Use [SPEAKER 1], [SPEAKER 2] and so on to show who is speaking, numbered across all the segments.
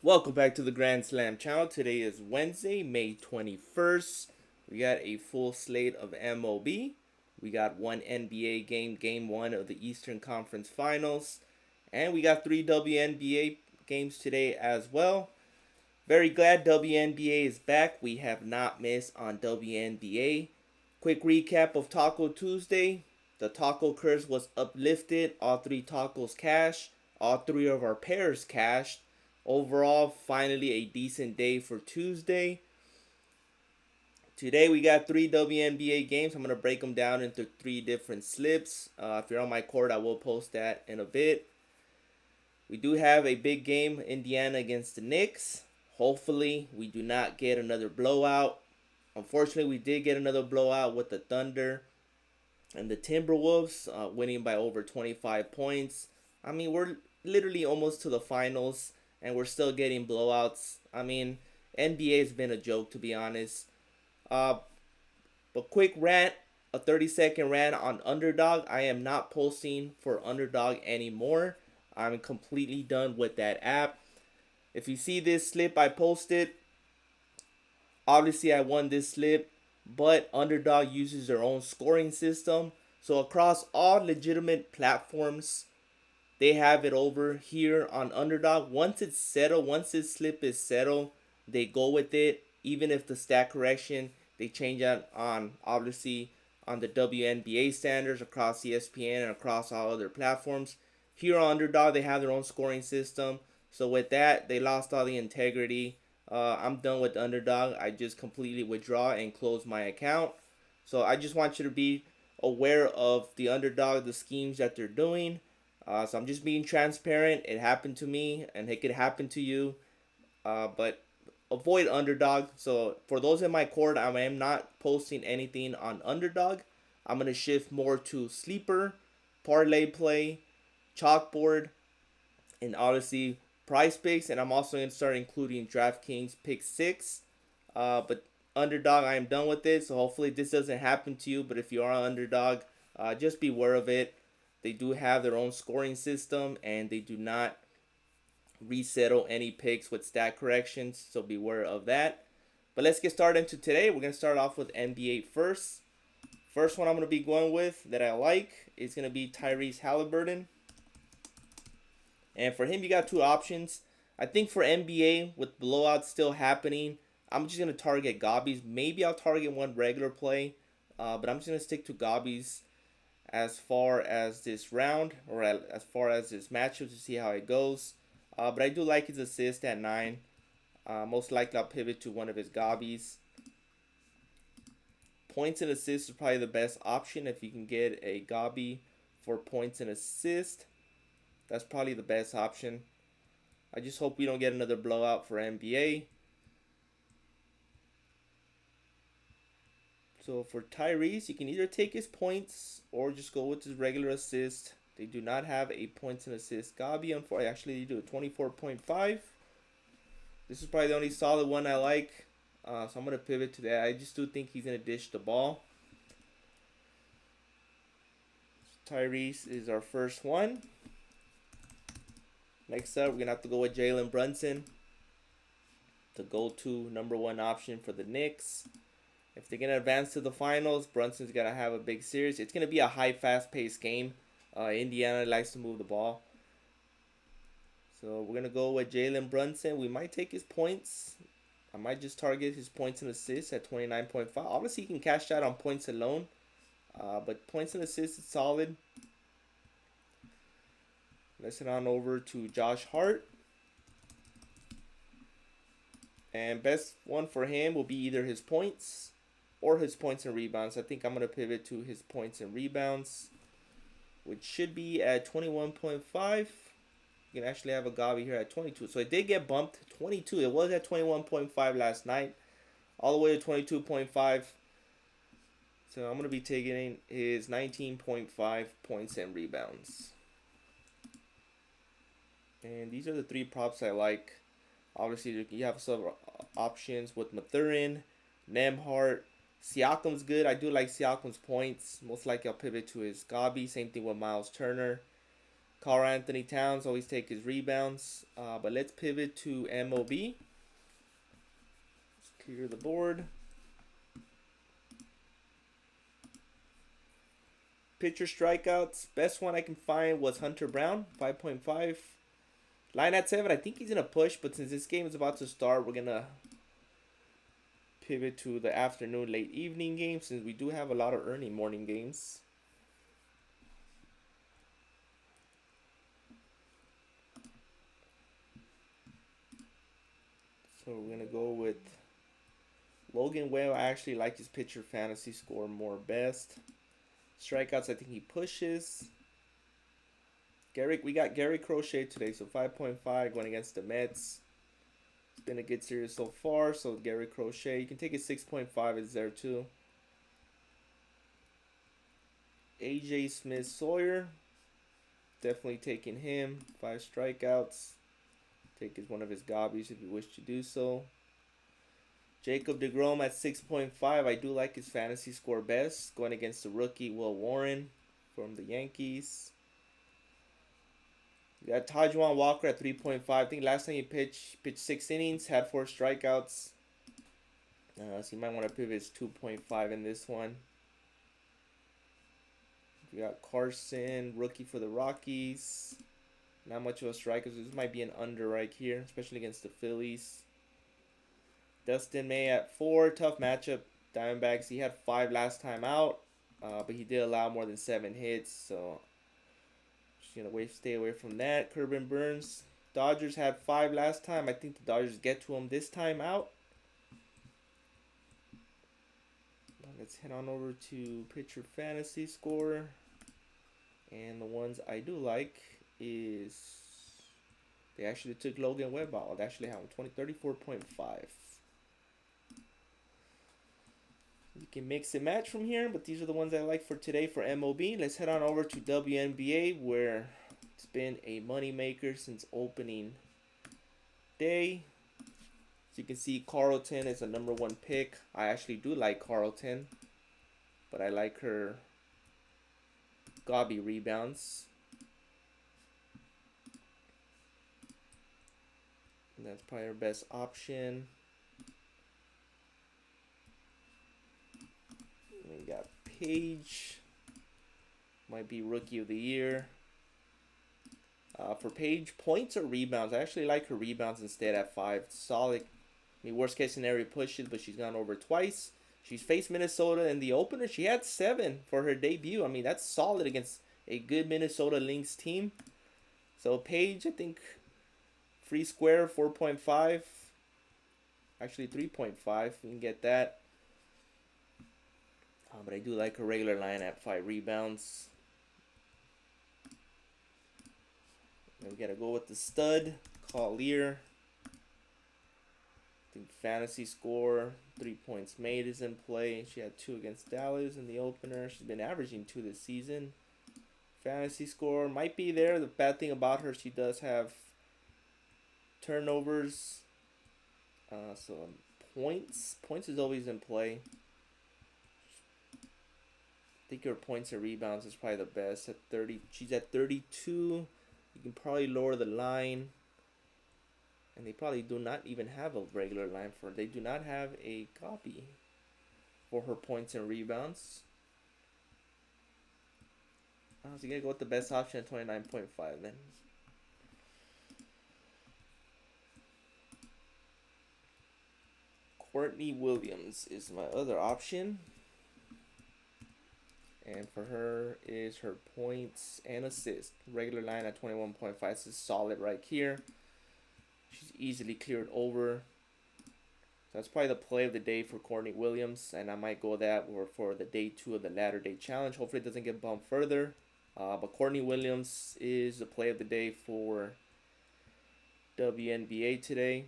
[SPEAKER 1] Welcome back to the Grand Slam channel. Today is Wednesday, May 21st. We got a full slate of MLB. We got one NBA game, game one of the Eastern Conference Finals. And we got three WNBA games today as well. Very glad WNBA is back. We have not missed on WNBA. Quick recap of Taco Tuesday. The taco curse was uplifted. All three tacos cashed. All three of our pairs cashed. Overall, finally a decent day for Tuesday. Today we got three WNBA games. I'm going to break them down into three different slips. If you're on my court, I will post that in a bit. We do have a big game, Indiana against the Knicks. Hopefully, we do not get another blowout. Unfortunately, we did get another blowout with the Thunder and the Timberwolves, winning by over 25 points. I mean, we're literally almost to the finals, and we're still getting blowouts. I mean, NBA has been a joke, to be honest. But quick rant, a 30-second rant on Underdog. I am not posting for Underdog anymore. I'm completely done with that app. If you see this slip I posted, obviously I won this slip, but Underdog uses their own scoring system. So across all legitimate platforms, they have it over here on Underdog. Once it's settled, once this slip is settled, they go with it. Even if the stat correction, they change it on obviously on the WNBA standards across ESPN and across all other platforms. Here on Underdog, they have their own scoring system. So with that, they lost all the integrity. I'm done with Underdog. I just completely withdraw and close my account. So I just want you to be aware of the Underdog, the schemes that they're doing. So I'm just being transparent. It happened to me, and it could happen to you. But avoid Underdog. So for those in my court, I am not posting anything on Underdog. I'm gonna shift more to sleeper, parlay play, chalkboard, and obviously price picks. And I'm also gonna start including DraftKings pick six. But Underdog, I am done with it. So hopefully this doesn't happen to you. But if you are on Underdog, just be aware of it. They do have their own scoring system, and they do not resettle any picks with stat corrections, so beware of that. But let's get started into today. We're going to start off with NBA first. First one I'm going to be going with that I like is going to be Tyrese Halliburton. And for him, you got two options. I think for NBA, with blowouts still happening, I'm just going to target Gobbies. Maybe I'll target one regular play, but I'm just going to stick to Gobbies as far as this round, or as far as this matchup, to see how it goes. But I do like his assist at 9. Most likely I'll pivot to one of his Gobbies. Points and assists is probably the best option if you can get a Gobby for points and assist. That's probably the best option. I just hope we don't get another blowout for NBA. So for Tyrese, you can either take his points or just go with his regular assist. They do not have a points and assist Gobby. Actually, they do a 24.5. This is probably the only solid one I like. So I'm going to pivot to that. I just do think he's going to dish the ball. Tyrese is our first one. Next up, we're going to have to go with Jalen Brunson, the go-to number one option for the Knicks. If they're going to advance to the finals, Brunson's got to have a big series. It's going to be a high, fast-paced game. Indiana likes to move the ball. So we're going to go with Jalen Brunson. We might take his points. I might just target his points and assists at 29.5. Obviously, he can cash out on points alone. But points and assists is solid. Let's head on over to Josh Hart. And best one for him will be either his points or his points and rebounds. I think I'm going to pivot to his points and rebounds, which should be at 21.5. You can actually have a Gavi here at 22. So it did get bumped to 22. It was at 21.5 last night, all the way to 22.5. So I'm going to be taking his 19.5 points and rebounds. And these are the three props I like. Obviously, you have some options with Mathurin, Nemhart. Siakam's good. I do like Siakam's points. Most likely I'll pivot to his Gabi. Same thing with Miles Turner. Carl Anthony Towns always take his rebounds. But let's pivot to MLB. Let's clear the board. Pitcher strikeouts. Best one I can find was Hunter Brown, 5.5. Line at 7. I think he's going to push, but since this game is about to start, we're going to pivot to the afternoon, late evening games, since we do have a lot of early morning games. So we're going to go with Logan Webb. I actually like his pitcher fantasy score more best. Strikeouts, I think he pushes. We got Gary Crochet today, so 5.5 going against the Mets. It's been a good series so far, so Gary Crochet. You can take a 6.5, it's there too. AJ Smith Sawyer. Definitely taking him. 5 strikeouts. Take one of his gobbies if you wish to do so. Jacob deGrom at 6.5. I do like his fantasy score best. Going against the rookie Will Warren from the Yankees. We got Tajuan Walker at 3.5. I think last time he pitched 6 innings, had 4 strikeouts. So you might want to pivot his 2.5 in this one. We got Carson, rookie for the Rockies. Not much of a striker. This might be an under right here, especially against the Phillies. Dustin May at 4. Tough matchup. Diamondbacks. He had 5 last time out, but he did allow more than 7 hits. So just gonna stay away from that. Corbin Burns. Dodgers had 5 last time. I think the Dodgers get to him this time out. Let's head on over to pitcher fantasy score. And the ones I do like is they actually took Logan Webb out. They actually have him 34.5. You can mix and match from here, but these are the ones I like for today for MLB. Let's head on over to WNBA, where it's been a moneymaker since opening day. So you can see Carlton is a #1 pick. I actually do like Carlton, but I like her gobby rebounds. And that's probably her best option. And we got Paige. Might be rookie of the year. For Paige, points or rebounds? I actually like her rebounds instead at 5. Solid. I mean, worst case scenario pushes, but she's gone over twice. She's faced Minnesota in the opener. She had 7 for her debut. I mean, that's solid against a good Minnesota Lynx team. So Paige, I think, free square 4.5. Actually 3.5. You can get that. But I do like a regular line at 5 rebounds. And we gotta go with the stud, Collier. I think fantasy score, 3 points made is in play. She had 2 against Dallas in the opener. She's been averaging 2 this season. Fantasy score might be there. The bad thing about her, she does have turnovers. So points is always in play. I think her points and rebounds is probably the best at 30. She's at 32. You can probably lower the line. And they probably do not even have a regular line for her. They do not have a copy for her points and rebounds. So you gotta go with the best option at 29.5 then. Courtney Williams is my other option. And for her is her points and assists. Regular line at 21.5. This is solid right here. She's easily cleared over. So that's probably the play of the day for Courtney Williams. And I might go that for the day 2 of the Ladder Day Challenge. Hopefully it doesn't get bumped further. But Courtney Williams is the play of the day for WNBA today.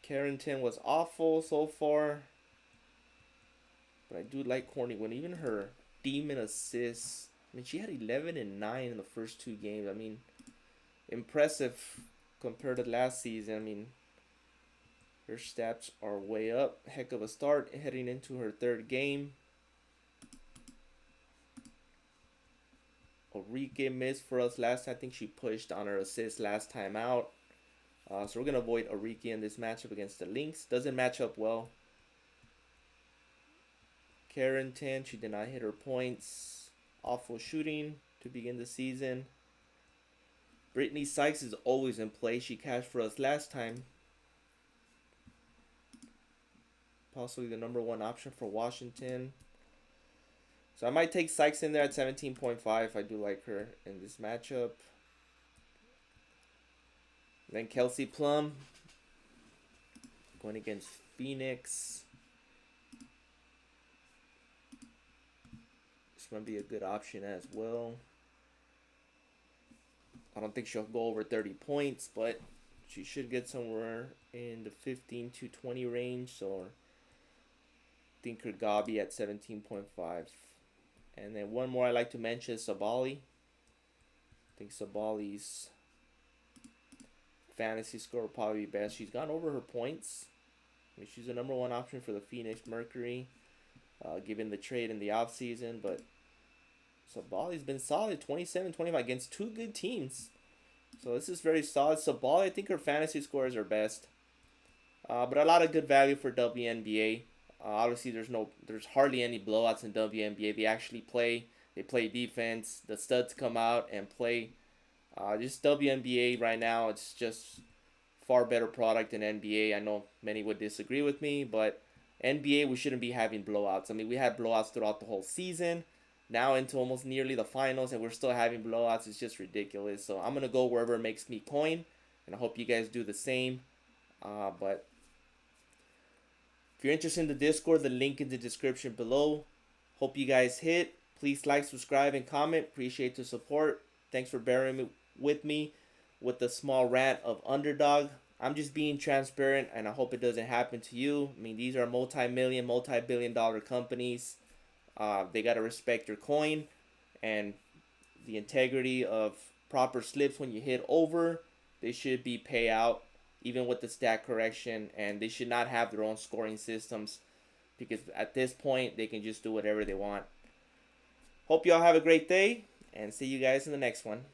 [SPEAKER 1] Carrington was awful so far. But I do like Courtney Williams. Even her demon assists. I mean, she had 11 and 9 in the first 2 games. I mean, impressive compared to last season. I mean, her stats are way up. Heck of a start heading into her 3rd game. Enrique missed for us last time. I think she pushed on her assist last time out. So we're going to avoid Enrique in this matchup against the Lynx. Doesn't match up well. Carrington, she did not hit her points. Awful shooting to begin the season. Brittany Sykes is always in play. She cashed for us last time. Possibly the #1 option for Washington. So I might take Sykes in there at 17.5. I do like her in this matchup. Then Kelsey Plum going against Phoenix. This might be a good option as well. I don't think she'll go over 30 points, but she should get somewhere in the 15 to 20 range. So I think her Gabi at 17.5. And then one more I like to mention is Sabali. I think Sabali's fantasy score will probably be best. She's gone over her points. I mean, she's the #1 option for the Phoenix Mercury, given the trade in the offseason. But Sabali's been solid, 27-25 against two good teams. So this is very solid. Sabali, I think her fantasy scores are best. But a lot of good value for WNBA. Obviously, there's hardly any blowouts in WNBA. They actually play. They play defense. The studs come out and play. Just WNBA right now, it's just far better product than NBA. I know many would disagree with me, but NBA, we shouldn't be having blowouts. I mean, we had blowouts throughout the whole season. Now into almost nearly the finals, and we're still having blowouts. It's just ridiculous. So I'm going to go wherever it makes me coin, and I hope you guys do the same. But if you're interested in the Discord, the link in the description below. Hope you guys hit. Please like, subscribe, and comment. Appreciate the support. Thanks for bearing with me with the small rant of Underdog. I'm just being transparent, and I hope it doesn't happen to you. I mean, these are multi-million, multi-billion-dollar companies. They got to respect your coin and the integrity of proper slips when you hit over. They should be payout even with the stat correction, and they should not have their own scoring systems because at this point they can just do whatever they want. Hope y'all have a great day and see you guys in the next one.